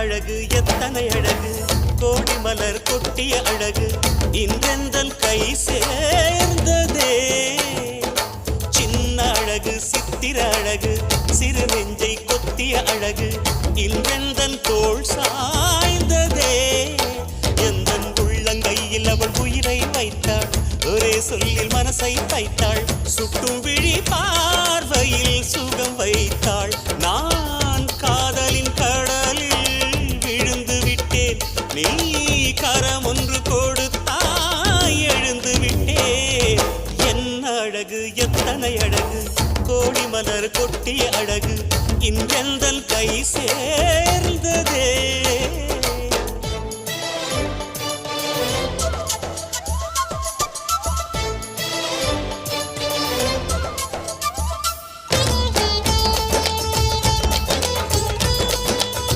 அழகு எத்தனை அழகு கோடி மலர் கொட்டிய அழகு இன்றெந்தன் கை சேர்ந்ததே சின்ன அழகு சித்திர அழகு சிறு நெஞ்சை கொத்திய அழகு இன்றெந்தன் தோள் சாய்ந்ததே எந்தன் உள்ளங்கையில் அவள் உயிரை வைத்தாள் ஒரே சொல்லில் மனசை தைத்தாள் சுட்டும் விழி பார்வையில் சுகம் வைத்தாள் நான் காதலின் கடலில் விழுந்து விட்டேன் நீ கரம் ஒன்று கொடுத்தாய் எழுந்து விட்டேன் என்ன அழகு எத்தனை அழகு கோடி மலர் கொட்டிய அழகு இன்றெந்தன் கை